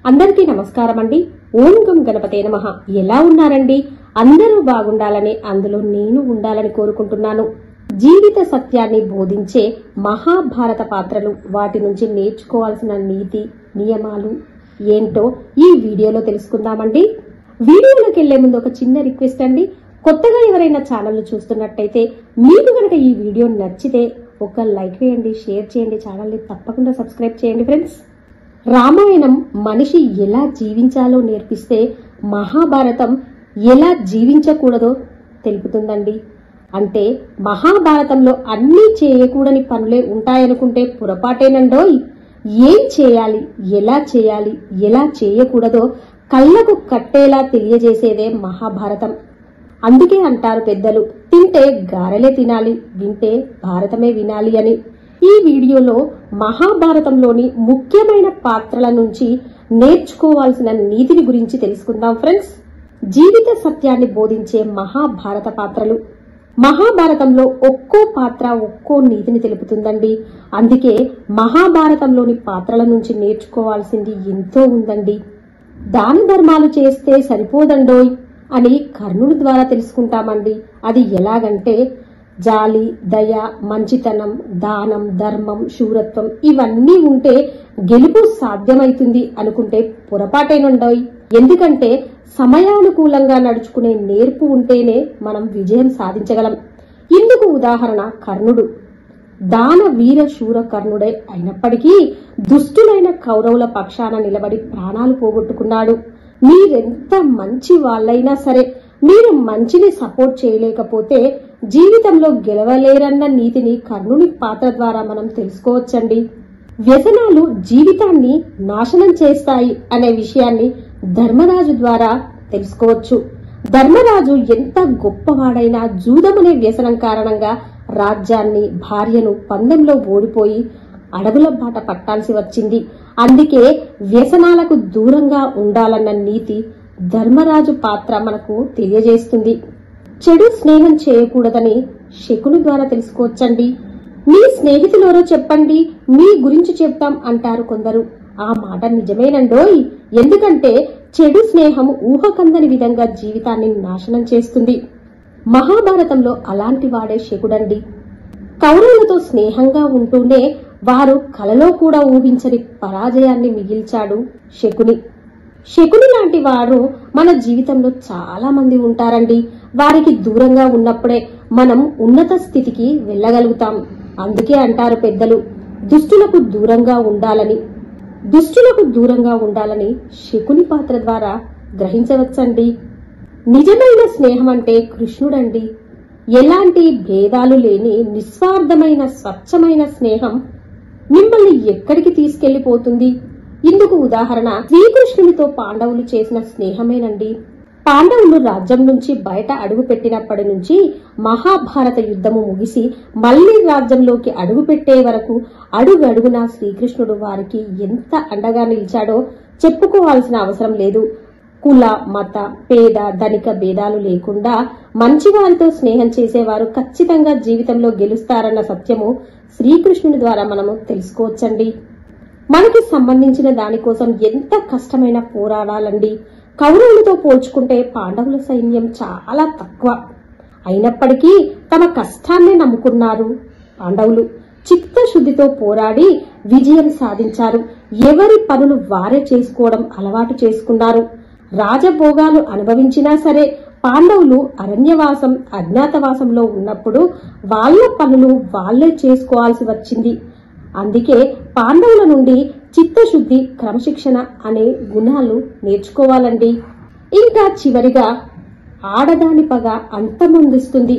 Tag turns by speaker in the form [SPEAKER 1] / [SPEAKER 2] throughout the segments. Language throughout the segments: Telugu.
[SPEAKER 1] అందరికీ నమస్కారం అండి. ఓం గం గణపతే నమః. ఎలా ఉన్నారండి? అందరూ బాగుండాలని, అందులో నేను ఉండాలని కోరుకుంటున్నాను. జీవిత సత్యాన్ని బోధించే మహాభారత పాత్రలు, వాటి నుంచి నేర్చుకోవాల్సిన నీతి నియమాలు ఏంటో ఈ వీడియోలో తెలుసుకుందామండి. వీడియోలోకి వెళ్లే ముందు ఒక చిన్న రిక్వెస్ట్ అండి. కొత్తగా ఎవరైనా ఛానల్ చూస్తున్నట్టయితే మీకు కనుక ఈ వీడియో నచ్చితే ఒక లైక్ వేయండి, షేర్ చేయండి, ఛానల్ని తప్పకుండా సబ్స్క్రైబ్ చేయండి ఫ్రెండ్స్. రామాయణం మనిషి ఎలా జీవించాలో నేర్పిస్తే మహాభారతం ఎలా జీవించకూడదో తెలుపుతుందండి. అంటే మహాభారతంలో అన్నీ చేయకూడని పనులే ఉంటాయనుకుంటే పొరపాటేనండోయ్. ఏం చేయాలి, ఎలా చేయకూడదో కళ్ళకు కట్టేలా తెలియజేసేదే మహాభారతం. అందుకే అంటారు పెద్దలు, తింటే గారెలే తినాలి, వింటే భారతమే వినాలి అని. ఈ వీడియోలో మహాభారతంలోని ముఖ్యమైన పాత్రల నుంచి నేర్చుకోవాల్సిన నీతిని గురించి తెలుసుకుందాం ఫ్రెండ్స్. జీవిత సత్యాన్ని బోధించే మహాభారత పాత్రలు. మహాభారతంలో ఒక్కో పాత్ర ఒక్కో నీతిని తెలుపుతుందండి. అందుకే మహాభారతంలోని పాత్రల నుంచి నేర్చుకోవాల్సింది ఎంతో ఉందండి. దాన ధర్మాలు చేస్తే సరిపోదండోయ్ అని కర్ణుని ద్వారా తెలుసుకుంటామండి. అది ఎలాగంటే జాలి, దయ, మంచితనం, దానం, ధర్మం, శూరత్వం ఇవన్నీ ఉంటే గెలుపు సాధ్యమైతుంది అనుకుంటే పొరపాటేనుండోయ్. ఎందుకంటే సమయానుకూలంగా నడుచుకునే నేర్పు ఉంటేనే మనం విజయం సాధించగలం. ఇందుకు ఉదాహరణ కర్ణుడు. దాన వీర శూర కర్ణుడే అయినప్పటికీ దుష్టులైన కౌరవుల పక్షాన నిలబడి ప్రాణాలు పోగొట్టుకున్నాడు. మీరెంత మంచి వాళ్ళైనా సరే, మీరు మంచిని సపోర్ట్ చేయలేకపోతే జీవితంలో గెలవలేరన్న నీతిని కర్ణుని పాత్ర ద్వారా మనం తెలుసుకోవచ్చండి. వ్యసనాలు జీవితాన్ని నాశనం చేస్తాయి అనే విషయాన్ని ధర్మరాజు ద్వారా తెలుసుకోవచ్చు. ధర్మరాజు ఎంత గొప్పవాడైనా జూదమనే వ్యసనం కారణంగా రాజ్యాన్ని, భార్యను పందెంలో ఓడిపోయి అడవుల బాట పట్టాల్సి వచ్చింది. అందుకే వ్యసనాలకు దూరంగా ఉండాలన్న నీతి ధర్మరాజు పాత్ర మనకు తెలియజేస్తుంది. చెడు స్నేహం చేయకూడదని శకుని ద్వారా తెలుసుకోవచ్చండి. మీ స్నేహితులెవరో చెప్పండి, మీ గురించి చెప్తాం అంటారు కొందరు. ఆ మాట నిజమేనండోయ్. ఎందుకంటే చెడు స్నేహం ఊహకందని విధంగా జీవితాన్ని నాశనం చేస్తుంది. మహాభారతంలో అలాంటి వాడే శకుడండి. కౌరవులతో స్నేహంగా ఉంటూనే వారు కలలో కూడా ఊహించని పరాజయాన్ని మిగిల్చాడు శకుని. శకుని లాంటి వారు మన జీవితంలో చాలా మంది ఉంటారండి. వారికి దూరంగా ఉన్నప్పుడే మనం ఉన్నత స్థితికి వెళ్ళగలుగుతాం. అందుకే అంటారు పెద్దలు, దుష్టులకు దూరంగా ఉండాలని శకుని పాత్ర ద్వారా గ్రహించవచ్చండి. నిజమైన స్నేహం అంటే కృష్ణుడండి. ఎలాంటి భేదాలు లేని నిస్వార్థమైన స్వచ్ఛమైన స్నేహం మిమ్మల్ని ఎక్కడికి తీసుకెళ్లిపోతుంది? ఇందుకు ఉదాహరణ శ్రీకృష్ణునితో పాండవులు చేసిన స్నేహమేనండి. పాండవులు రాజ్యం నుంచి బయట అడుగు పెట్టినప్పటి నుంచి మహాభారత యుద్ధము ముగిసి మళ్లీ రాజ్యంలోకి అడుగు పెట్టే వరకు అడుగడుగునా శ్రీకృష్ణుడు వారికి ఎంత అండగా నిలిచాడో చెప్పుకోవాల్సిన అవసరం లేదు. కుల, మత, పేద, ధనిక భేదాలు లేకుండా మంచివారితో స్నేహం చేసేవారు ఖచ్చితంగా జీవితంలో గెలుస్తారన్న సత్యము శ్రీకృష్ణుని ద్వారా మనము తెలుసుకోవచ్చండి. మనకి సంబంధించిన దానికోసం ఎంత కష్టమైనా పోరాడాలండి. కౌరవులతో పోల్చుకుంటే పాండవుల సైన్యం చాలా తక్కువ. అయినప్పటికీ తమ కష్టాన్నే నమ్ముకున్నారు పాండవులు. చిత్తశుద్ధితో పోరాడి విజయం సాధించారు. ఎవరి పనులు వారే చేసుకోవడం అలవాటు చేసుకున్నారు. రాజభోగాలు అనుభవించినా సరే పాండవులు అరణ్యవాసం, అజ్ఞాతవాసంలో ఉన్నప్పుడు వాళ్ళ పనులు వాళ్లే చేసుకోవాల్సి వచ్చింది. అందుకే పాండవుల నుండి చిత్తశుద్ధి, క్రమశిక్షణ అనే గుణాలు నేర్చుకోవాలండి. ఇంకా చివరిగా ఆడదాని పగ అంతమొందిస్తుంది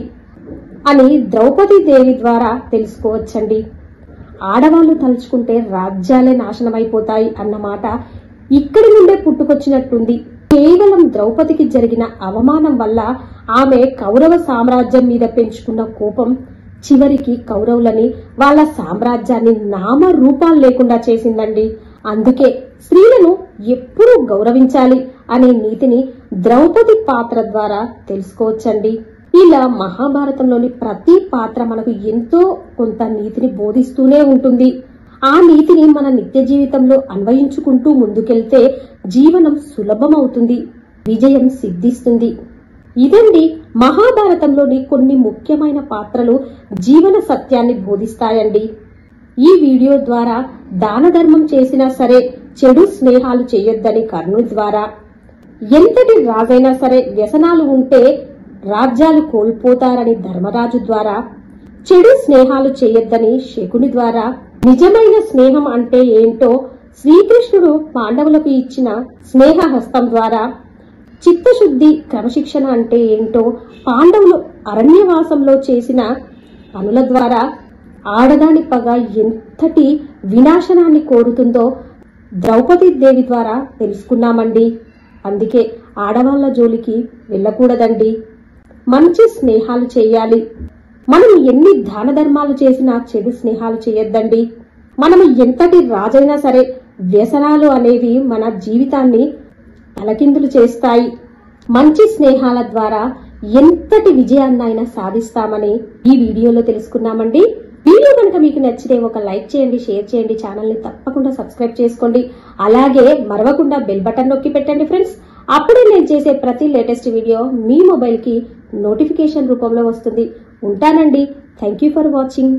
[SPEAKER 1] అని ద్రౌపదీదేవి ద్వారా తెలుసుకోవచ్చండి. ఆడవాళ్లు తలుచుకుంటే రాజ్యాలే నాశనమైపోతాయి అన్నమాట ఇక్కడి నుండే పుట్టుకొచ్చినట్టుంది. కేవలం ద్రౌపదికి జరిగిన అవమానం వల్ల ఆమె కౌరవ సామ్రాజ్యం మీద పెంచుకున్న కోపం చివరికి కౌరవులని, వాళ్ళ సామ్రాజ్యాన్ని నామరూపాలు లేకుండా చేసిందండి. అందుకే స్త్రీలను ఎప్పుడూ గౌరవించాలి అనే నీతిని ద్రౌపది పాత్ర ద్వారా తెలుసుకోవచ్చండి. ఇలా మహాభారతంలోని ప్రతి పాత్ర మనకు ఎంతో కొంత నీతిని బోధిస్తూనే ఉంటుంది. ఆ నీతిని మన నిత్య జీవితంలో అన్వయించుకుంటూ ముందుకెళ్తే జీవనం సులభమవుతుంది, విజయం సిద్ధిస్తుంది. ఇదండి మహాభారతంలోని కొన్ని ముఖ్యమైన పాత్రలు జీవన సత్యాన్ని బోధిస్తాయండి. ఈ వీడియో ద్వారా దాన ధర్మం చేసినా సరే చెడు స్నేహాలు చేయొద్దని కర్ణుడి ద్వారా, ఎంతటి రాజైనా సరే వ్యసనాలు ఉంటే రాజ్యాలు కోల్పోతారని ధర్మరాజు ద్వారా, చెడు స్నేహాలు చేయొద్దని శకుని ద్వారా, నిజమైన స్నేహం అంటే ఏంటో శ్రీకృష్ణుడు పాండవులకు ఇచ్చిన స్నేహహస్తం ద్వారా, చిత్తశుద్ధి క్రమశిక్షణ అంటే ఏంటో పాండవులు అరణ్యవాసంలో చేసిన పనుల ద్వారా, ఆడదాని పగ ఎంతటి వినాశనాన్ని కోరుతుందో ద్రౌపదీదేవి ద్వారా తెలుసుకున్నామండి. అందుకే ఆడవాళ్ల జోలికి వెళ్ళకూడదండి, మంచి స్నేహాలు చేయాలి. మనం ఎన్ని దాన ధర్మాలు చేసినా చెడు స్నేహాలు చేయొద్దండి. మనం ఎంతటి రాజైనా సరే వ్యసనాలు అనేవి మన జీవితాన్ని తలకిందులు చేస్తాయి. మంచి స్నేహాల ద్వారా ఎంతటి విజయాన్నైనా సాధిస్తామని ఈ వీడియోలో తెలుసుకున్నామండి. వీడియో కనుక మీకు నచ్చితే ఒక లైక్ చేయండి, షేర్ చేయండి, ఛానల్ ని తప్పకుండా సబ్స్క్రైబ్ చేసుకోండి. అలాగే మరవకుండా బెల్ బటన్ నొక్కి పెట్టండి ఫ్రెండ్స్. అప్పుడే నేను చేసే ప్రతి లేటెస్ట్ వీడియో మీ మొబైల్ కి నోటిఫికేషన్ రూపంలో వస్తుంది. ఉంటానండి. Thank you for watching.